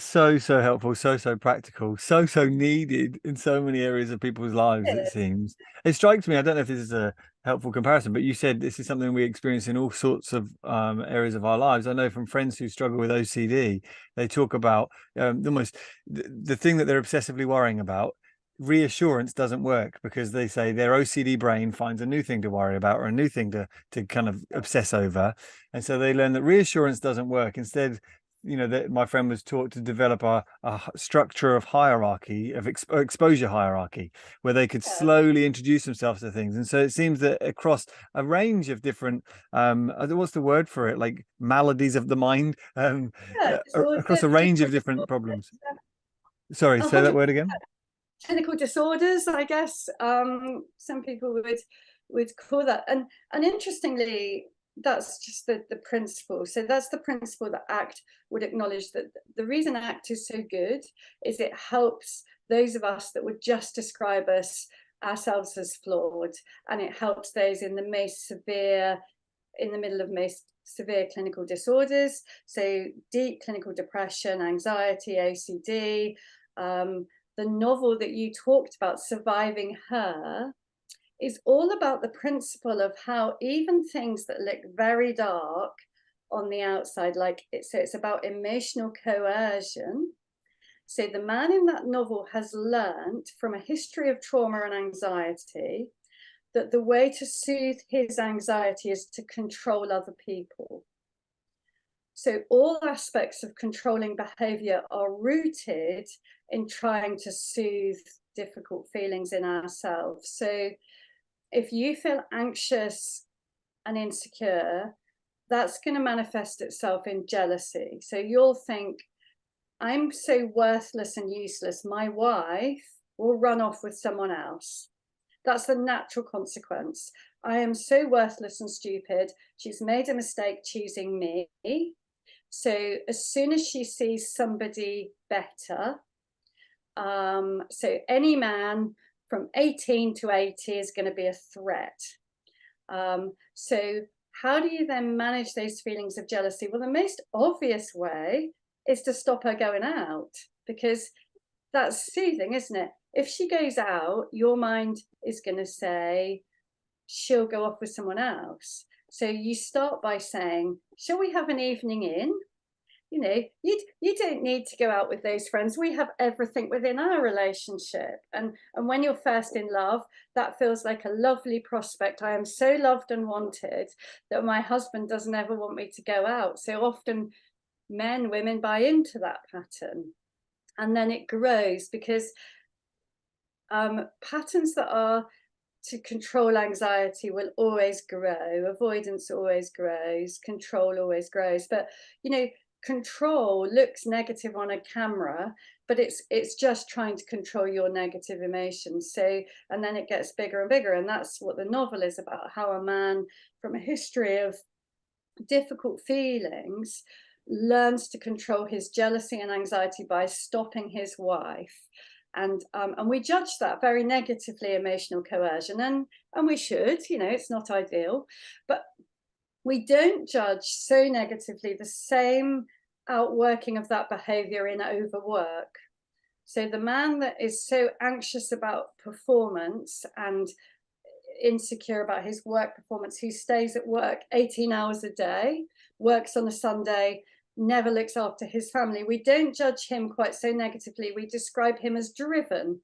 so helpful, so practical, so needed in so many areas of people's lives. It seems, it strikes me, I don't know if this is a helpful comparison, but you said this is something we experience in all sorts of areas of our lives. I know from friends who struggle with OCD, they talk about almost the thing that they're obsessively worrying about. Reassurance doesn't work because they say their OCD brain finds a new thing to worry about or a new thing to kind of obsess over, and so they learn that reassurance doesn't work. Instead, that my friend was taught to develop a structure of hierarchy, of exposure hierarchy, where they could slowly introduce themselves to things. And so it seems that across a range of different what's the word for it, like maladies of the mind, across a range of different problems. Sorry, say that word again. Clinical disorders, I guess some people would call that. And interestingly, that's just the principle. So that's the principle that ACT would acknowledge, that the reason ACT is so good is it helps those of us that would just describe ourselves as flawed, and it helps those in the middle of most severe clinical disorders. So deep clinical depression, anxiety, OCD. The novel that you talked about, Surviving Her, is all about the principle of how even things that look very dark on the outside, it's about emotional coercion. So the man in that novel has learned from a history of trauma and anxiety that the way to soothe his anxiety is to control other people. So all aspects of controlling behavior are rooted in trying to soothe difficult feelings in ourselves. So if you feel anxious and insecure, that's going to manifest itself in jealousy. So you'll think, I'm so worthless and useless, my wife will run off with someone else. That's the natural consequence. I am so worthless and stupid, she's made a mistake choosing me. So as soon as she sees somebody better, so any man from 18 to 80 is going to be a threat. So how do you then manage those feelings of jealousy? Well, the most obvious way is to stop her going out, because that's soothing, isn't it? If she goes out, your mind is going to say she'll go off with someone else. So you start by saying, shall we have an evening in? You know, you don't need to go out with those friends. We have everything within our relationship. And when you're first in love, that feels like a lovely prospect. I am so loved and wanted that my husband doesn't ever want me to go out. So often women buy into that pattern. And then it grows, because patterns that are to control anxiety will always grow. Avoidance always grows. Control always grows. But, you know, control looks negative on a camera, but it's just trying to control your negative emotions. So, and then it gets bigger and bigger. And that's what the novel is about, how a man from a history of difficult feelings learns to control his jealousy and anxiety by stopping his wife. And we judge that very negatively, emotional coercion, and we should, you know, it's not ideal, but we don't judge so negatively the same outworking of that behavior in overwork. So the man that is so anxious about performance and insecure about his work performance, who stays at work 18 hours a day, works on a Sunday, never looks after his family, we don't judge him quite so negatively. We describe him as driven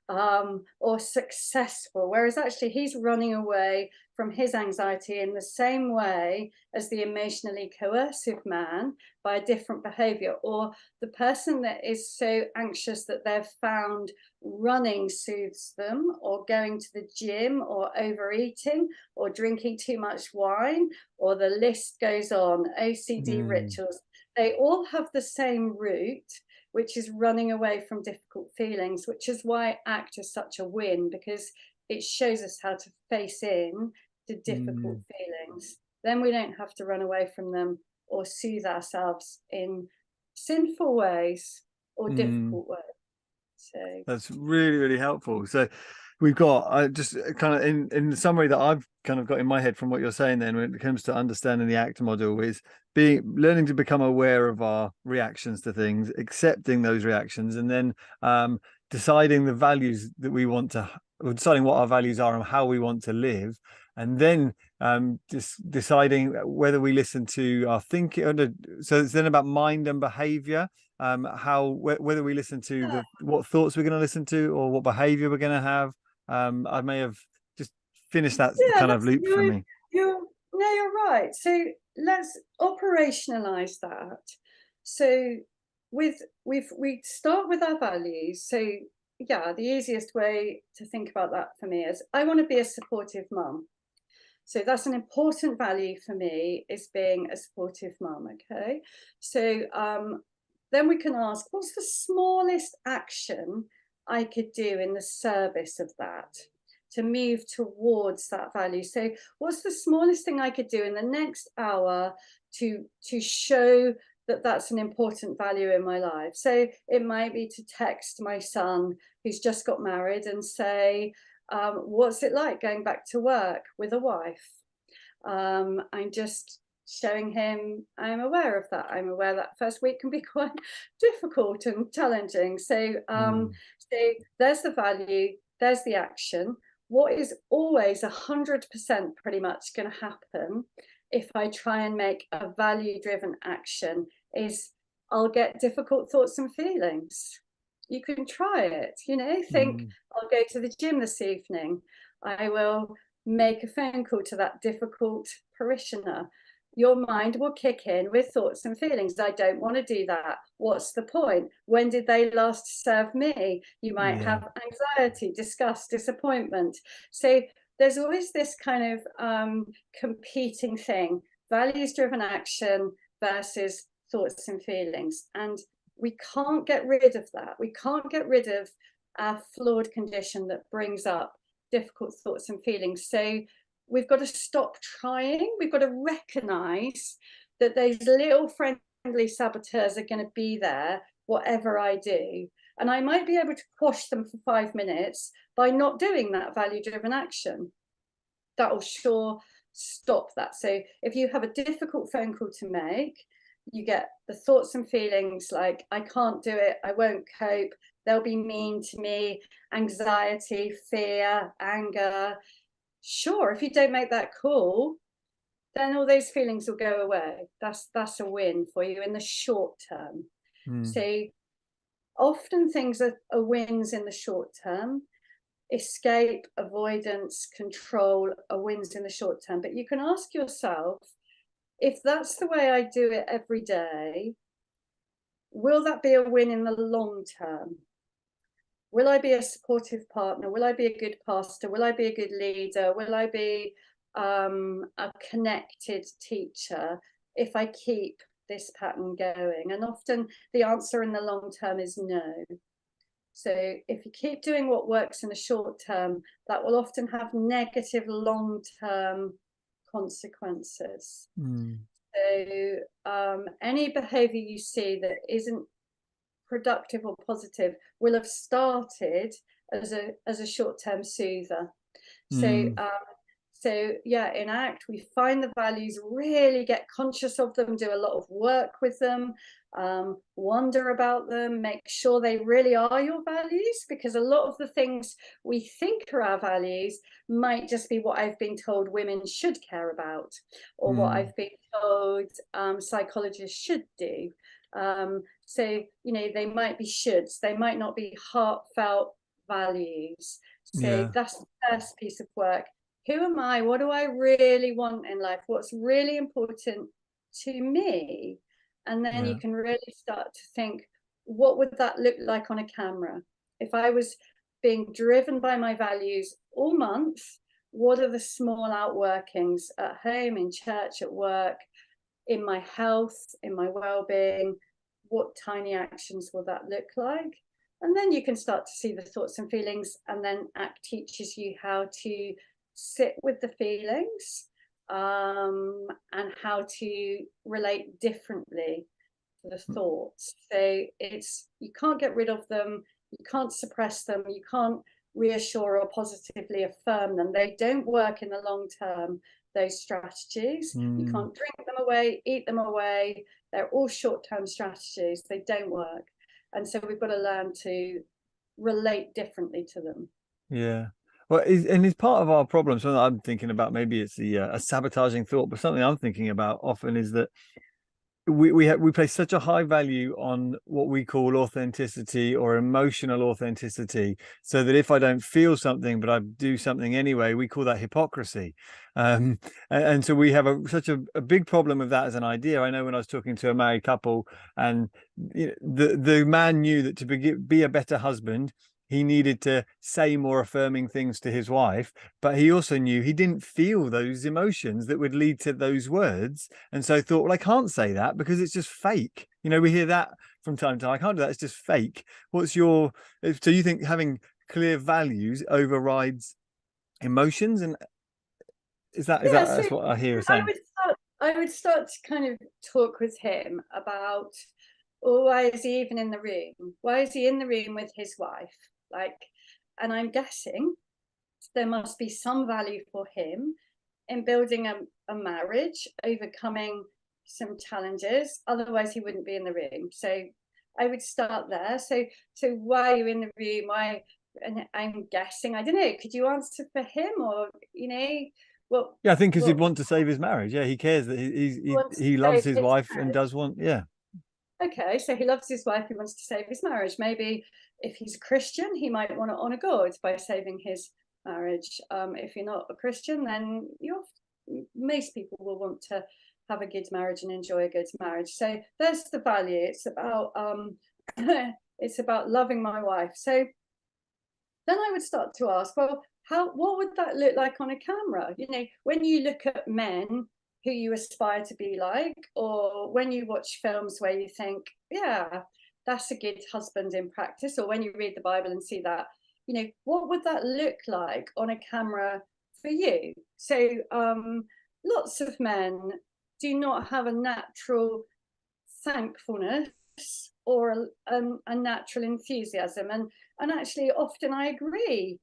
or successful, whereas actually he's running away from his anxiety in the same way as the emotionally coercive man, by a different behavior. Or the person that is so anxious that they've found running soothes them, or going to the gym, or overeating, or drinking too much wine, or the list goes on, OCD rituals. They all have the same root, which is running away from difficult feelings, which is why ACT is such a win, because it shows us how to face in to difficult feelings. Then we don't have to run away from them or soothe ourselves in sinful ways or difficult ways. So That's really, really helpful. So we've got, I just kind of in the summary that I've kind of got in my head from what you're saying then, when it comes to understanding the ACT model, is learning to become aware of our reactions to things, accepting those reactions, and then deciding the values that we want to, or deciding what our values are and how we want to live, and then just deciding whether we listen to our thinking. So it's then about mind and behavior. Whether we listen to what thoughts we're going to listen to, or what behavior we're going to have. I may have just finished that kind of loop for me. You're right. So let's operationalize that. So we start with our values. So yeah, the easiest way to think about that for me is, I want to be a supportive mum. So that's an important value for me, is being a supportive mum. Okay, so then we can ask, what's the smallest action I could do in the service of that to move towards that value? So what's the smallest thing I could do in the next hour to show that that's an important value in my life? So it might be to text my son, who's just got married, and say, what's it like going back to work with a wife? I'm just showing him I'm aware of that. I'm aware that first week can be quite difficult and challenging. So, so there's the value, there's the action. What is always 100% pretty much going to happen if I try and make a value-driven action is I'll get difficult thoughts and feelings. You can try it, you know, think, I'll go to the gym this evening. I will make a phone call to that difficult parishioner. Your mind will kick in with thoughts and feelings. I don't want to do that. What's the point? When did they last serve me? You might have anxiety, disgust, disappointment. So there's always this kind of competing thing, values-driven action versus thoughts and feelings. And we can't get rid of that. We can't get rid of our flawed condition that brings up difficult thoughts and feelings. So we've got to stop trying. We've got to recognize that those little friendly friendly saboteurs are going to be there, whatever I do. And I might be able to quash them for 5 minutes by not doing that value-driven action. That will sure stop that. So if you have a difficult phone call to make, you get the thoughts and feelings like, I can't do it, I won't cope, they'll be mean to me, anxiety, fear, anger. Sure, if you don't make that call, then all those feelings will go away. That's a win for you in the short term. So often things are wins in the short term. Escape, avoidance, control are wins in the short term. But you can ask yourself, if that's the way I do it every day, will that be a win in the long term? Will I be a supportive partner? Will I be a good pastor? Will I be a good leader? Will I be a connected teacher if I keep this pattern going? And often the answer in the long term is no. So if you keep doing what works in the short term, that will often have negative long-term consequences. So any behavior you see that isn't productive or positive will have started as a short-term soother. So yeah, in ACT, we find the values, really get conscious of them, do a lot of work with them, wonder about them, make sure they really are your values, because a lot of the things we think are our values might just be what I've been told women should care about, or what I've been told psychologists should do. So, they might be shoulds, they might not be heartfelt values. So that's the first piece of work. Who am I? What do I really want in life? What's really important to me? And then you can really start to think, what would that look like on a camera? If I was being driven by my values all month, what are the small outworkings at home, in church, at work, in my health, in my well-being? What tiny actions will that look like? And then you can start to see the thoughts and feelings, and then ACT teaches you how to sit with the feelings and how to relate differently to the thoughts. So you can't get rid of them, you can't suppress them, you can't reassure or positively affirm them. They don't work in the long term, those strategies. You can't drink them away, eat them away. They're all short-term strategies. They don't work. And so we've got to learn to relate differently to them. Yeah. Well, it's part of our problem. Something I'm thinking about, maybe it's a sabotaging thought, but something I'm thinking about often is that we place such a high value on what we call authenticity or emotional authenticity, so that if I don't feel something but I do something anyway, we call that hypocrisy. And so we have such a big problem with that as an idea. I know when I was talking to a married couple, and the man knew that to be a better husband, he needed to say more affirming things to his wife, but he also knew he didn't feel those emotions that would lead to those words. And so thought, well, I can't say that because it's just fake. We hear that from time to time. I can't do that. It's just fake. So you think having clear values overrides emotions? And that's what I hear you saying? I would start to kind of talk with him about, why is he even in the room? Why is he in the room with his wife? And I'm guessing there must be some value for him in building a marriage, overcoming some challenges. Otherwise, he wouldn't be in the room. So I would start there. So why are you in the room? Why? And I'm guessing, I don't know, could you answer for him, or, well, yeah, I think because he'd want to save his marriage. Yeah, he cares that he loves his wife and does want, yeah. Okay, so he loves his wife, he wants to save his marriage. Maybe if he's a Christian, he might want to honor God by saving his marriage. If you're not a Christian, then most people will want to have a good marriage and enjoy a good marriage. So there's the value. It's about it's about loving my wife. So then I would start to ask, well, what would that look like on a camera? When you look at men who you aspire to be like, or when you watch films where you think, yeah, that's a good husband in practice, or when you read the Bible and see that, what would that look like on a camera for you? So lots of men do not have a natural thankfulness or a natural enthusiasm. And actually, often I agree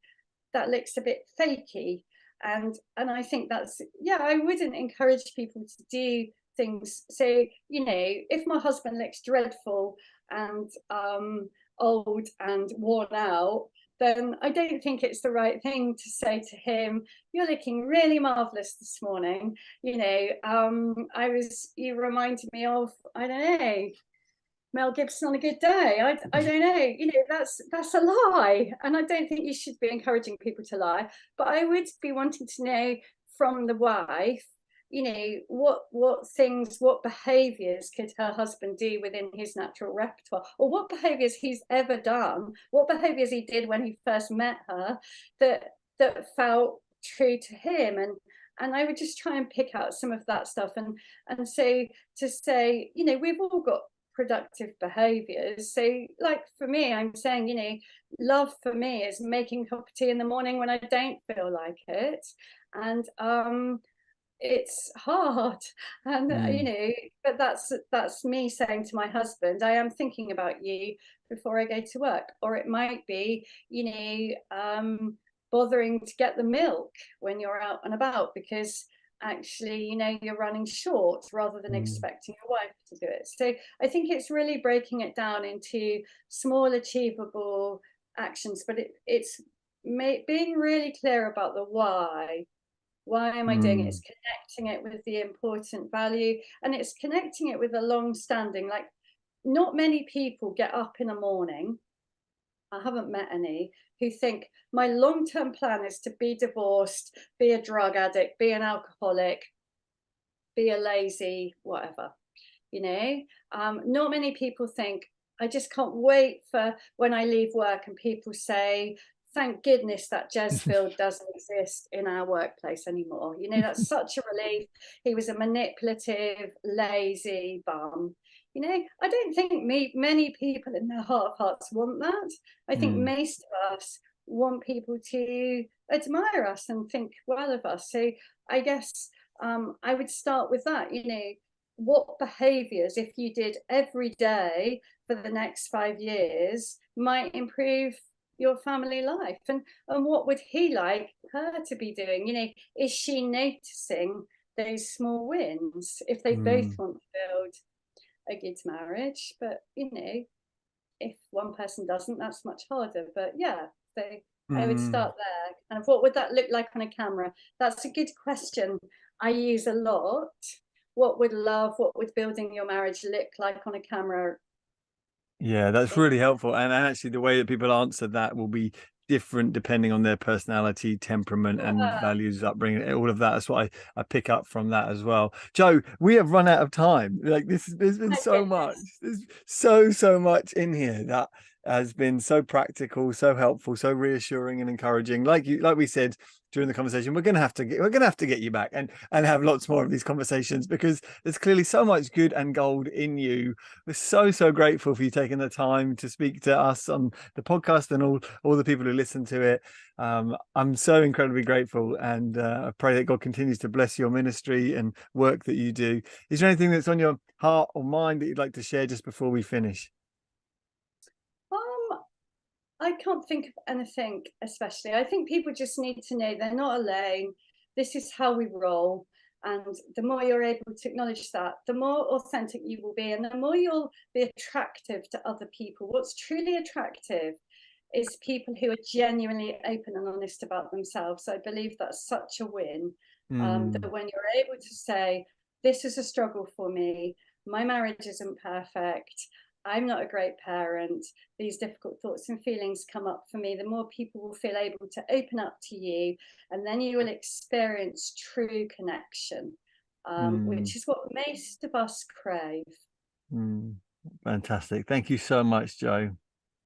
that looks a bit fakey. And I think that's, yeah, I wouldn't encourage people to do things. So, you know, if my husband looks dreadful and old and worn out, then I don't think it's the right thing to say to him, "You're looking really marvelous this morning." You know, you reminded me of, I don't know, Mel Gibson on a good day. I don't know, you know, that's a lie. And I don't think you should be encouraging people to lie. But I would be wanting to know from the wife, you know, what behaviors could her husband do within his natural repertoire, or what behaviors he's ever done, what behaviors he did when he first met her that felt true to him. And I would just try and pick out some of that stuff, and so to say, you know, we've all got productive behaviors. So, like for me, I'm saying, you know, love for me is making a cup of tea in the morning when I don't feel like it. And it's hard. And you know, but that's me saying to my husband, I am thinking about you before I go to work. Or it might be, you know, bothering to get the milk when you're out and about, because actually, you know, you're running short, rather than expecting your wife to do it. So I think it's really breaking it down into small achievable actions, but it's being really clear about the why. Why am I doing it? It's connecting it with the important value, and it's connecting it with a long standing, like, not many people get up in the morning, I haven't met any, who think my long-term plan is to be divorced, be a drug addict, be an alcoholic, be a lazy whatever. You know, not many people think, I just can't wait for when I leave work and people say, "Thank goodness that Jezfield doesn't exist in our workplace anymore." You know, that's such a relief. He was a manipulative, lazy bum. You know, I don't think many people in their heart of hearts want that. I think most of us want people to admire us and think well of us. So I guess I would start with that. You know, what behaviors, if you did every day for the next 5 years, might improve your family life, and what would he like her to be doing? You know, is she noticing those small wins, if they both want to build a good marriage? But you know, if one person doesn't, that's much harder. But yeah, so I would start there. And what would that look like on a camera? That's a good question. I use a lot. What would building your marriage look like on a camera? Yeah, that's really helpful. And actually, the way that people answer that will be different depending on their personality, temperament, and Yeah. values, upbringing, all of that. That's what I pick up from that as well. Joe, we have run out of time. Like there's been My so much. goodness. There's so much in here that has been so practical, so helpful, so reassuring and encouraging. Like we said during the conversation, we're gonna have to get you back and have lots more of these conversations, because there's clearly so much good and gold in you. We're so grateful for you taking the time to speak to us on the podcast and all the people who listen to it. I'm so incredibly grateful, and I pray that God continues to bless your ministry and work that you do. Is there anything that's on your heart or mind that you'd like to share just before we finish? I can't think of anything especially. I think people just need to know they're not alone. This is how we roll. And the more you're able to acknowledge that, the more authentic you will be, and the more you'll be attractive to other people. What's truly attractive is people who are genuinely open and honest about themselves. I believe that's such a win. That when you're able to say, this is a struggle for me, my marriage isn't perfect, I'm not a great parent, these difficult thoughts and feelings come up for me, the more people will feel able to open up to you, and then you will experience true connection, which is what most of us crave. Fantastic. Thank you so much, Joe.